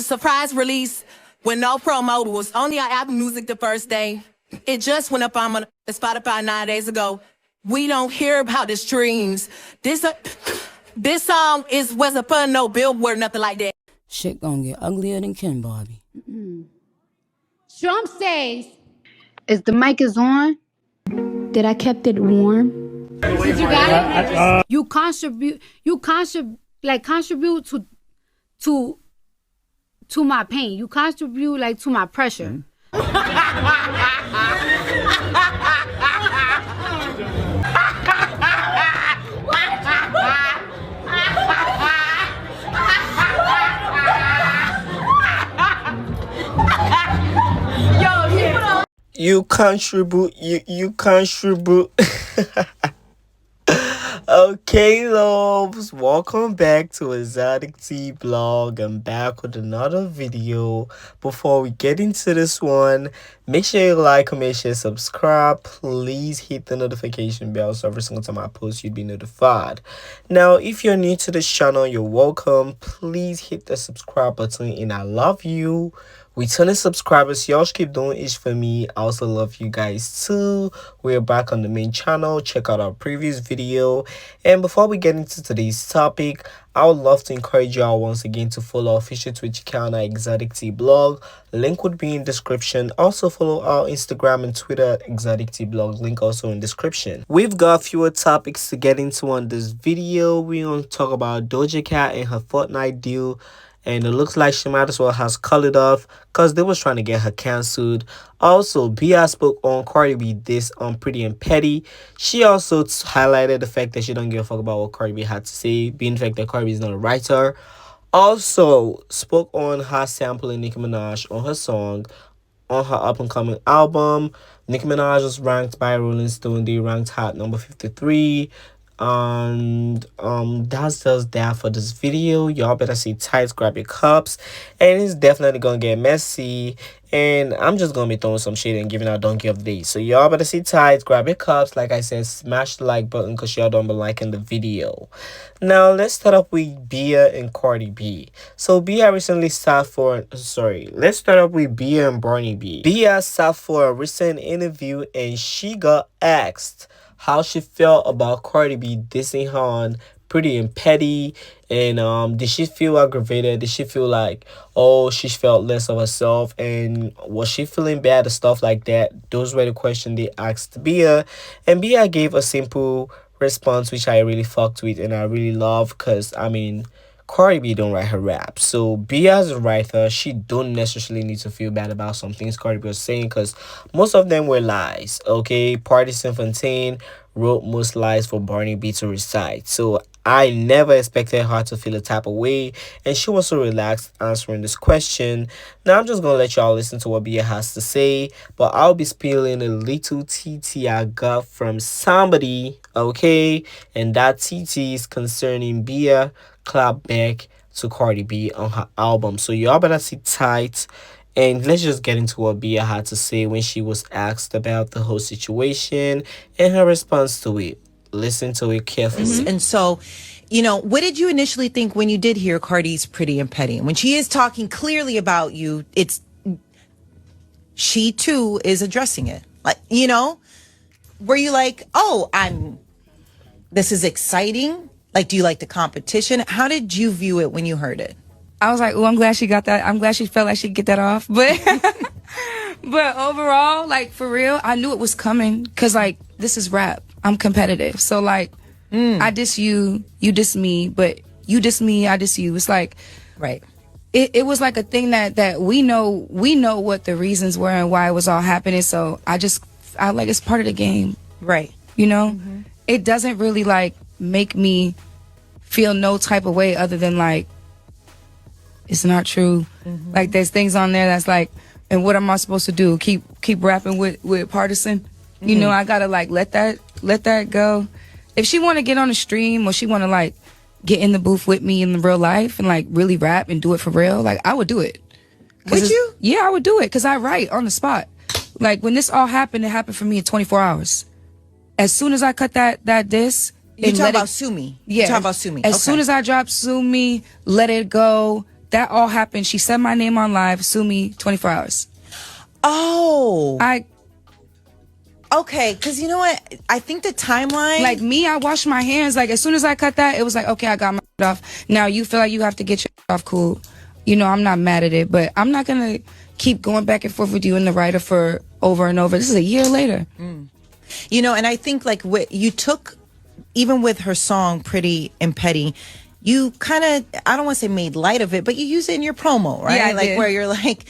surprise release with no promo. It was only on Apple Music the first day. It just went up on Spotify 9 days ago. We don't hear about the streams. This song wasn't put no billboard, nothing like that. Shit gonna get uglier than Ken Barbie. Trump says, "Is the mic is on? That I kept it warm." Did you got it? You contribute to my pain. You contribute like to my pressure. You contribute. You contribute. Okay, loves, welcome back to ExoticTeaBlog. I'm back with another video. Before we get into this one, make sure you like, comment, share, subscribe. Please hit the notification bell so every single time I post you'd be notified. Now, if you're new to this channel, you're welcome. Please hit the subscribe button and I love you. Returning subscribers, y'all keep doing it for me. I also love you guys too. We're back on the main channel. Check out our previous video. And before we get into today's topic, I would love to encourage y'all once again to follow our official Twitch account at ExoticTeaBlog. Link would be in description. Also follow our Instagram and Twitter at ExoticTeaBlog. Link also in description. We've got fewer topics to get into on this video. We're going to talk about Doja Cat and her Fortnite deal. And it looks like she might as well has called it off because they was trying to get her cancelled. Also, BIA spoke on Cardi B this on Pretty and Petty. She also highlighted the fact that she don't give a fuck about what Cardi B had to say, being the fact that Cardi B is not a writer. Also, spoke on her sampling Nicki Minaj on her song on her up-and-coming album. Nicki Minaj was ranked by Rolling Stone. They ranked her at number 53. And that's just that for this video. Y'all better sit tight, grab your cups, and it's definitely gonna get messy, and I'm just gonna be throwing some shade and giving out donkey of the day. So y'all better sit tight, grab your cups. Like I said, smash the like button because y'all don't be liking the video. Now let's start up with BIA and Cardi B. So BIA recently sat for let's start up with BIA and Barney B. BIA sat for a recent interview and she got asked how she felt about Cardi B dissing her on Pretty and Petty, and did she feel aggravated? Did she feel like, oh, she felt less of herself, and was she feeling bad and stuff like that? Those were the questions they asked BIA, and BIA gave a simple response which I really fucked with and I really love, because I mean, Cardi B don't write her rap. So BIA as a writer, she don't necessarily need to feel bad about some things Cardi B was saying, because most of them were lies. Okay, Partisan Fontaine wrote most lies for Barney B to recite. So I never expected her to feel a type of way, and she was so relaxed answering this question. Now I'm just gonna let y'all listen to what BIA has to say, but I'll be spilling a little TT I got from somebody, okay? And that TT is concerning BIA clap back to Cardi B on her album. So y'all better sit tight and let's just get into what BIA had to say when she was asked about the whole situation and her response to it. Listen to it carefully. And so, you know, what did you initially think when you did hear Cardi's Pretty and Petty? When she is talking clearly about you, she too is addressing it. Like, you know, were you like, oh, this is exciting? Like, do you like the competition? How did you view it when you heard it? I was like, oh, I'm glad she got that. I'm glad she felt like she could get that off. But but overall, like, for real, I knew it was coming. Because, like, this is rap. I'm competitive. So, like, I diss you, you diss me. But you diss me, I diss you. It's like, right. It was like a thing that we know what the reasons were and why it was all happening. So I like, it's part of the game. Right. You know? It doesn't really, like, make me feel no type of way other than, like, it's not true. Like, there's things on there that's like, and what am I supposed to do? Keep rapping with Partisan? You know, I gotta, like, let that go. If she want to get on the stream or she want to, like, get in the booth with me in the real life and, like, really rap and do it for real, like, I would do it. Would you? Yeah, I would do it because I write on the spot. Like, when this all happened, it happened for me in 24 hours. As soon as I cut that disc, you talking about Sue Me? Yeah. You talking about Sue Me? As soon as I drop Sue Me, let it go, that all happened. She said my name on live, sue me 24 hours. Oh. Okay, because you know what? I think the timeline... Like me, I washed my hands. Like as soon as I cut that, it was like, okay, I got my off. Now you feel like you have to get your off, cool. You know, I'm not mad at it, but I'm not going to keep going back and forth with you and the writer for over and over. This is a year later. You know, and I think like what you took, even with her song Pretty and Petty, you kind of, I don't want to say made light of it, but you use it in your promo, right? Yeah, I like did. where you're like...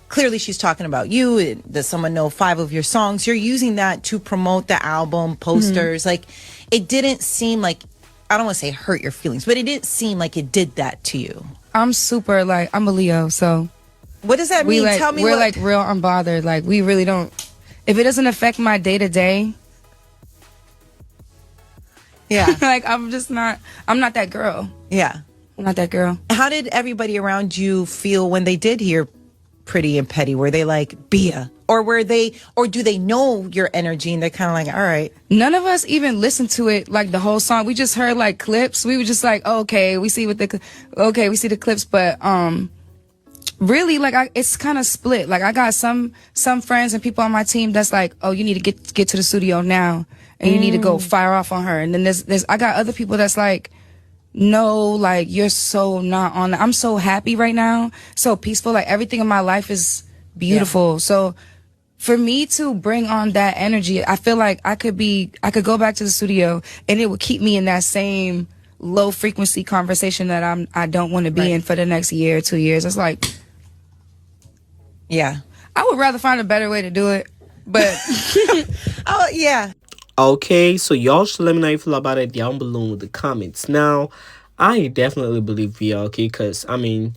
Clearly, she's talking about you. Does someone know 5 of your songs? You're using that to promote the album, posters. Like, it didn't seem like, I don't want to say hurt your feelings, but it didn't seem like it did that to you. I'm super, like, I'm a Leo, so. What does that mean? Tell me we're like real unbothered. Like, we really don't, if it doesn't affect my day to day. Yeah. Like, I'm not that girl. Yeah. I'm not that girl. How did everybody around you feel when they did hear Pretty and Petty? Were they like, BIA? Or do they know your energy and they're kind of like, all right? None of us even listened to it, like the whole song. We just heard like clips. We were just like, oh, okay, we see the clips. But really, like, it's kind of split. Like, I got some friends and people on my team that's like, oh, you need to get to the studio now, and you need to go fire off on her. And then I got other people that's like, no, like, you're so not on that. I'm so happy right now, so peaceful. Like, everything in my life is beautiful. Yeah. So for me to bring on that energy, I feel like I could go back to the studio and it would keep me in that same low frequency conversation that I don't want to be in for the next year or 2 years. It's like, yeah, I would rather find a better way to do it, but oh yeah. Okay, so y'all should let me know how you feel about it down below in the comments. Now, I definitely believe BIA, okay, because, I mean,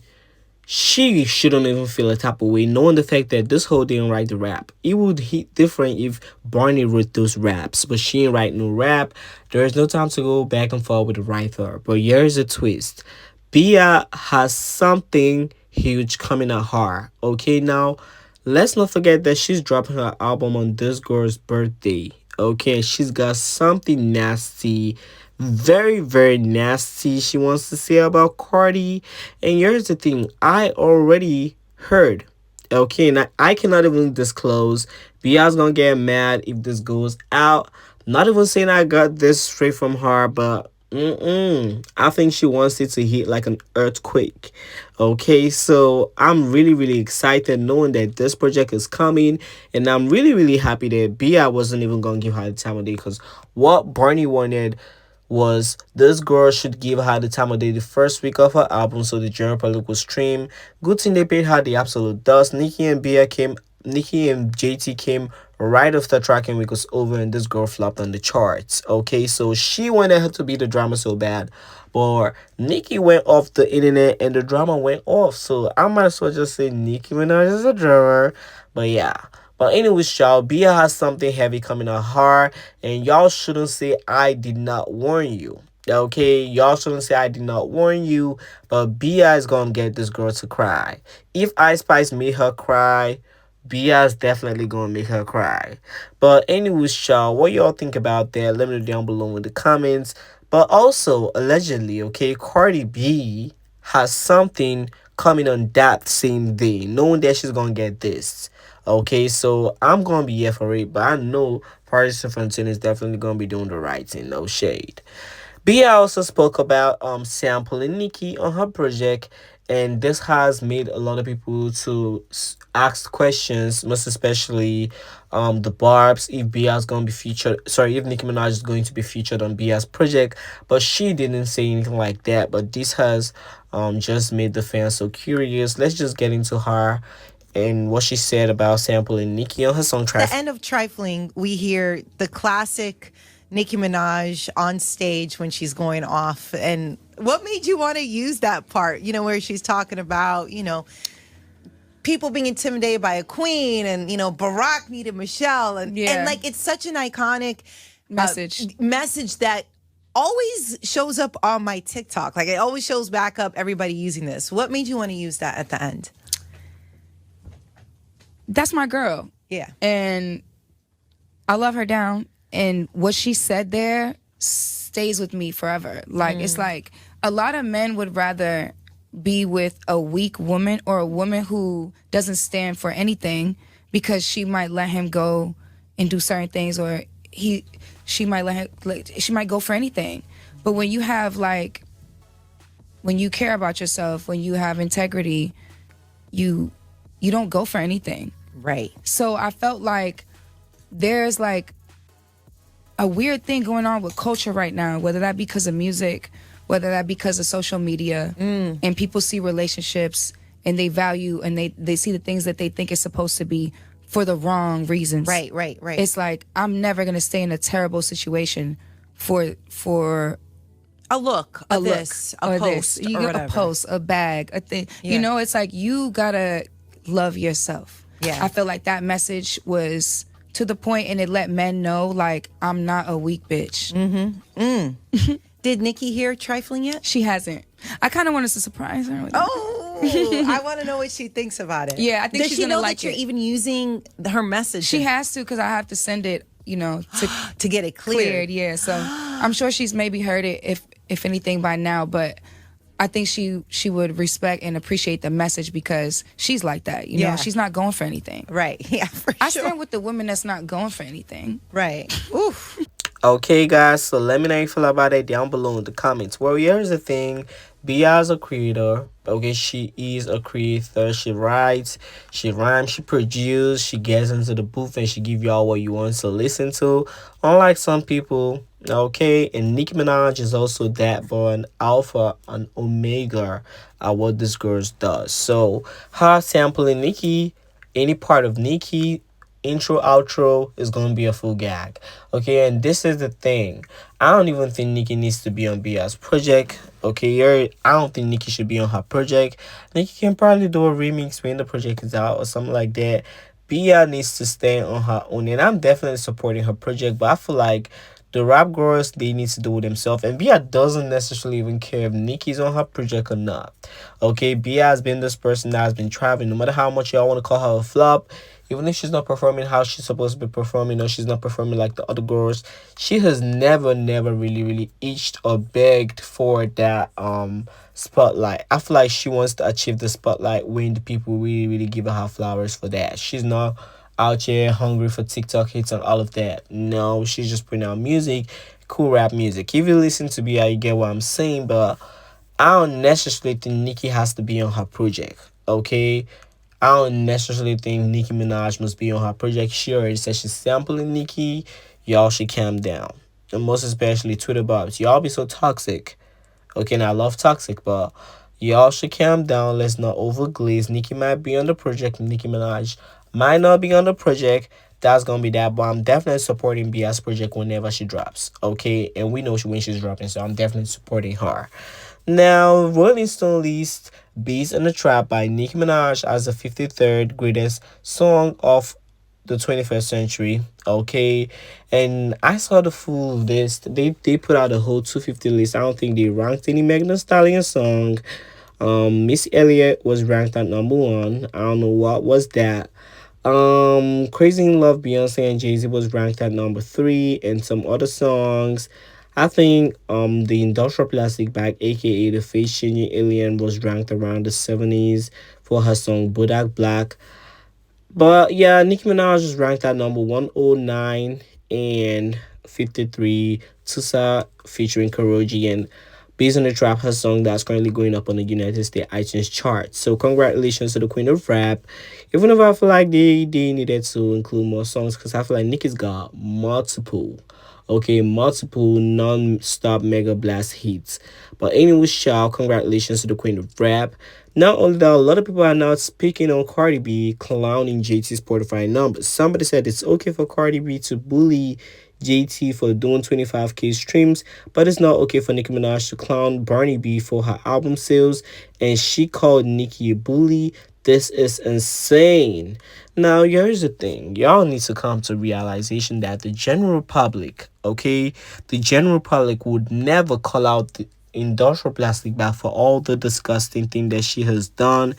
she shouldn't even feel a type of way knowing the fact that this whole didn't write the rap. It would hit different if Barney wrote those raps, but she ain't write no rap. There's no time to go back and forth with the writer. But here's a twist. BIA has something huge coming at her, okay? Now, let's not forget that she's dropping her album on this girl's birthday. Okay, she's got something nasty, very, very nasty she wants to say about Cardi. And here's the thing, I already heard, okay, and I cannot even disclose. BIA's gonna get mad if this goes out. Not even saying I got this straight from her, but I think she wants it to hit like an earthquake. Okay, so I'm really, really excited knowing that this project is coming, and I'm really, really happy that BIA wasn't even gonna give her the time of day, because what Barney wanted was this girl should give her the time of day the first week of her album so the general public will stream. Good thing they paid her the absolute dust. Nicki and JT came right after Tracking Week was over, and this girl flopped on the charts. Okay, so she wanted her to be the drama so bad, but Nicki went off the internet and the drama went off. So I might as well just say Nicki Minaj is a drummer. But yeah. But anyways, y'all, BIA has something heavy coming at her, and y'all shouldn't say I did not warn you. Okay, y'all shouldn't say I did not warn you, but BIA is gonna get this girl to cry. If Ice Spice made her cry, BIA is definitely gonna make her cry. But anyways, y'all, what y'all think about that? Let me know down below in the comments. But also, allegedly, okay, Cardi B has something coming on that same day, knowing that she's gonna get this. Okay, so I'm gonna be here for it, but I know Paris Fontaine is definitely gonna be doing the right thing, no shade. BIA also spoke about sampling Nicki on her project, and this has made a lot of people to ask questions, most especially the Barbs, if BIA is going to be featured, if Nicki Minaj is going to be featured on BIA's project. But she didn't say anything like that, but this has just made the fans so curious. Let's just get into her and what she said about sampling Nicki on her song Trifling. At the end of Trifling, we hear the classic Nicki Minaj on stage when she's going off. And what made you want to use that part, you know, where she's talking about, you know, people being intimidated by a queen, and, you know, Barack needed Michelle, and like, it's such an iconic message that always shows up on my TikTok. Like, it always shows back up everybody using this. What made you want to use that at the end? That's my girl. Yeah. And I love her down. And what she said there stays with me forever. Like, it's like a lot of men would rather be with a weak woman or a woman who doesn't stand for anything because she might let him go and do certain things, or she might let him, like, she might go for anything. But when you have like, when you care about yourself, when you have integrity, you don't go for anything. Right. So I felt like there's like a weird thing going on with culture right now, whether that be because of music, whether that be because of social media, and people see relationships and they value and they see the things that they think is supposed to be for the wrong reasons. Right. It's like, I'm never going to stay in a terrible situation for a look, a this, look, a or post, this. You or get whatever. a post, a bag, a thing. Yeah. You know, it's like, you gotta love yourself. Yeah. I feel like that message was to the point, and it let men know, like, I'm not a weak bitch. Did Nicki hear Trifling yet? She hasn't. I kind of wanted to surprise her. With Oh, I want to know what she thinks about it. Yeah, I think Does she's she gonna know like that you're it. even using her message? She has to, because I have to send it, you know, to get it cleared. Yeah, so I'm sure she's maybe heard it, if anything, by now. But I think she would respect and appreciate the message, because she's like that. You know, Yeah. she's not going for anything. Right. Yeah, for I sure. stand with the women that's not going for anything. Right. Oof. Okay, guys, so let me know how you feel about it down below in the comments. Well, here's the thing. BIA is a creator. Okay, she is a creator. She writes, she rhymes, she produces, she gets into the booth, and she give y'all what you want to listen to. Unlike some people, okay, and Nicki Minaj is also that, but an alpha, an omega at what this girl does. So her sampling Nicki, any part of Nicki, intro, outro is gonna be a full gag. Okay, and this is the thing. I don't even think Nicki needs to be on BIA's project. Okay, I don't think Nicki should be on her project. Nicki can probably do a remix when the project is out or something like that. BIA needs to stay on her own, and I'm definitely supporting her project, but I feel like the rap girls, they need to do it themselves. And BIA doesn't necessarily even care if Nicki's on her project or not. Okay, BIA has been this person that has been traveling. No matter how much y'all want to call her a flop, even if she's not performing how she's supposed to be performing, or she's not performing like the other girls, she has never really itched or begged for that spotlight. I feel like she wants to achieve the spotlight when the people really give her flowers for that. She's not out here hungry for TikTok hits and all of that. No, she's just putting out music, cool rap music. If you listen to BIA, you get what I'm saying, but I don't necessarily think Nicki has to be on her project. Okay, I don't necessarily think Nicki Minaj must be on her project. She already said she's sampling Nicki. Y'all should calm down. And most especially Twitter bobs. Y'all be so toxic. Okay, now I love toxic, but y'all should calm down. Let's not overglaze. Nicki might be on the project. Nicki Minaj might not be on the project. That's gonna be that, but I'm definitely supporting BIA's project whenever she drops. Okay, and we know when she's dropping, so I'm definitely supporting her. Now, Rolling Stone lists Beats in the Trap by Nicki Minaj as the 53rd greatest song of the 21st century. Okay, and I saw the full list. They put out a whole 250 list. I don't think they ranked any Megan Thee Stallion song. Miss Elliott was ranked at number 1. I don't know what was that. Crazy in Love, Beyonce and Jay-Z was ranked at number 3, and some other songs. I think the Industrial Plastic Bag, aka the Face Changing Alien, was ranked around the 70s for her song Bodak Black. But yeah, Nicki Minaj was ranked at number 109 and 53. Tusa featuring Karoji and Beats in the Trap, her song that's currently going up on the United States iTunes chart. So congratulations to the Queen of Rap. Even if I feel like they needed to include more songs, because I feel like Nicki's got multiple non-stop mega blast hits. But anyway, congratulations to the Queen of Rap. Not only that, a lot of people are now speaking on Cardi B clowning JT's Spotify numbers. Somebody said it's okay for Cardi B to bully JT for doing 25k streams, but it's not okay for Nicki Minaj to clown Barney B for her album sales, and she called Nicki a bully. This is insane. Now, here's the thing. Y'all need to come to realization that the general public, okay, the general public would never call out the Industrial Plastic Bag for all the disgusting thing that she has done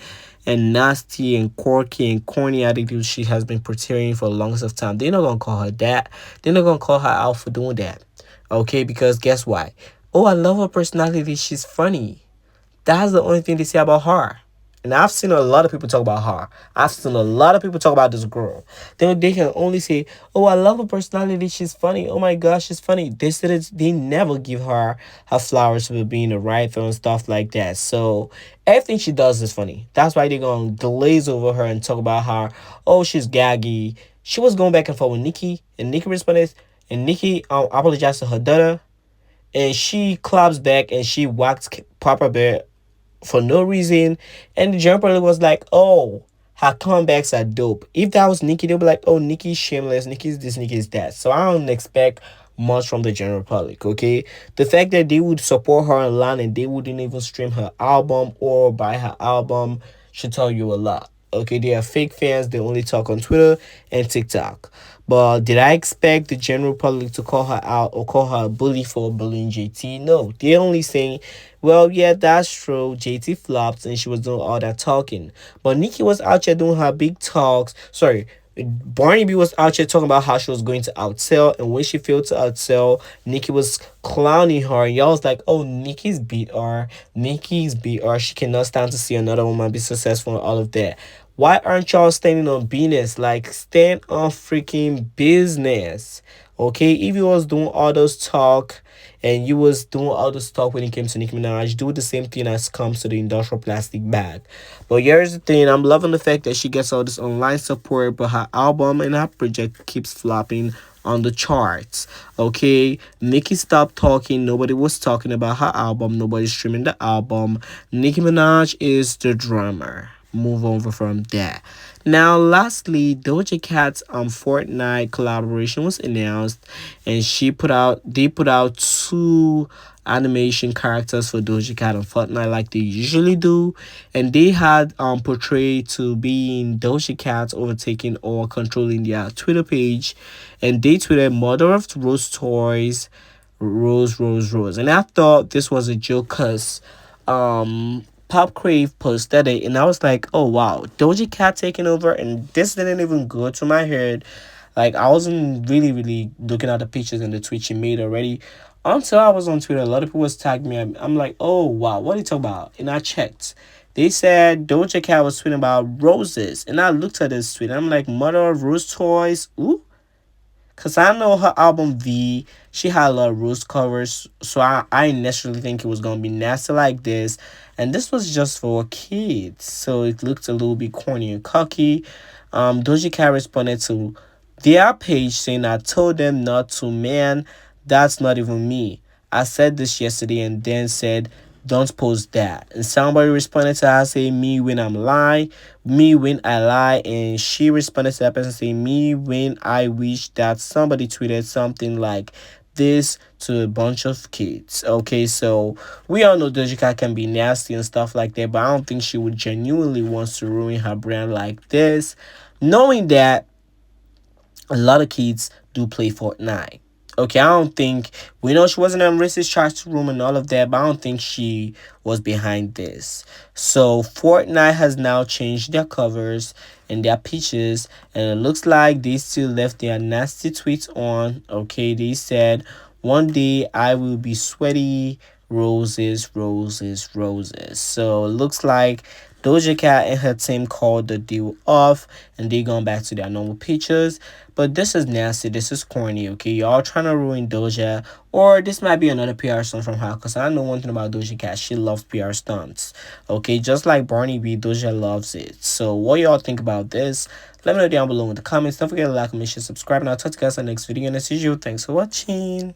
and nasty and quirky and corny attitudes she has been portraying for the longest of time. They're not going to call her that. They're not going to call her out for doing that, okay, because guess what? Oh, I love her personality. She's funny. That's the only thing they say about her. And I've seen a lot of people talk about her. I've seen a lot of people talk about this girl. They can only say, "Oh, I love her personality. She's funny. Oh my gosh, she's funny." They never give her flowers for being a writer and stuff like that. So everything she does is funny. That's why they're gonna glaze over her and talk about her. Oh, she's gaggy. She was going back and forth with Nicki, and Nicki responded, and Nicki apologized to her daughter, and she claps back and she whacks Papa Bear for no reason. And the general public was like, "Oh, her comebacks are dope." If that was Nicki, they'll be like, "Oh, Nicki's shameless, Nicki's this, Nicki's that." So I don't expect much from the general public, okay? The fact that they would support her online and they wouldn't even stream her album or buy her album should tell you a lot. Okay, they are fake fans. They only talk on Twitter and TikTok. But did I expect the general public to call her out or call her a bully for bullying JT? No, they're only saying, "Well, yeah, that's true. JT flopped and she was doing all that talking." But Nicki was out here doing her big talks. Sorry, Barney B was out here talking about how she was going to outsell, and when she failed to outsell, Nicki was clowning her. And y'all was like, "Oh, Nicki's beat her. Nicki's beat her. She cannot stand to see another woman be successful and all of that." Why aren't y'all standing on business? Like, stand on freaking business. Okay? If you was doing all those talk and you was doing all this talk when it came to Nicki Minaj, do the same thing as comes to the industrial plastic bag. But here's the thing, I'm loving the fact that she gets all this online support, but her album and her project keeps flopping on the charts. Okay, Nicki stopped talking. Nobody was talking about her album. Nobody's streaming the album. Nicki Minaj is the drummer. Move over from that. Now, lastly, Doja Cat's Fortnite collaboration was announced, and they put out two animation characters for Doja Cat and Fortnite like they usually do, and they had portrayed to being Doja Cat overtaking or controlling their Twitter page, and they tweeted "Mother of Rose Toys, Rose, Rose, Rose," and I thought this was a joke because Pop Crave posted it, and I was like, "Oh wow, Doja Cat taking over," and this didn't even go to my head. Like, I wasn't really looking at the pictures and the tweet she made already until I was on Twitter. A lot of people was tagging me. I'm like, "Oh wow, what are you talking about?" And I checked. They said Doja Cat was tweeting about roses, and I looked at this tweet. And I'm like, "Mother of Rose Toys, ooh." Cause I know her album V, she had a lot of rose covers, so I necessarily think it was gonna be nasty like this, and this was just for kids, so it looked a little bit corny and cocky. Doja Cat responded to their page saying, "I told them not to, man. That's not even me. I said this yesterday and then said, don't post that." And somebody responded to her saying, "Me when I'm lying, me when I lie." And she responded to that person saying, "Me when I wish that." Somebody tweeted something like this to a bunch of kids. Okay, so we all know Doja Cat can be nasty and stuff like that, but I don't think she would genuinely want to ruin her brand like this, knowing that a lot of kids do play Fortnite. Okay, I don't think, we know she wasn't in racist chat room and all of that, but I don't think she was behind this. So Fortnite has now changed their covers and their pictures, and it looks like they still left their nasty tweets on. Okay, they said, "One day I will be sweaty, roses, roses, roses." So it looks like Doja Cat and her team called the deal off, and they gone back to their normal pictures. But this is nasty. This is corny. Okay, y'all trying to ruin Doja, or this might be another PR stunt from her. Cause I know one thing about Doja Cat, she loves PR stunts. Okay, just like Barney B, Doja loves it. So what y'all think about this? Let me know down below in the comments. Don't forget to like, comment, share, subscribe, and I'll talk to you guys in the next video. And as usual, thanks for watching.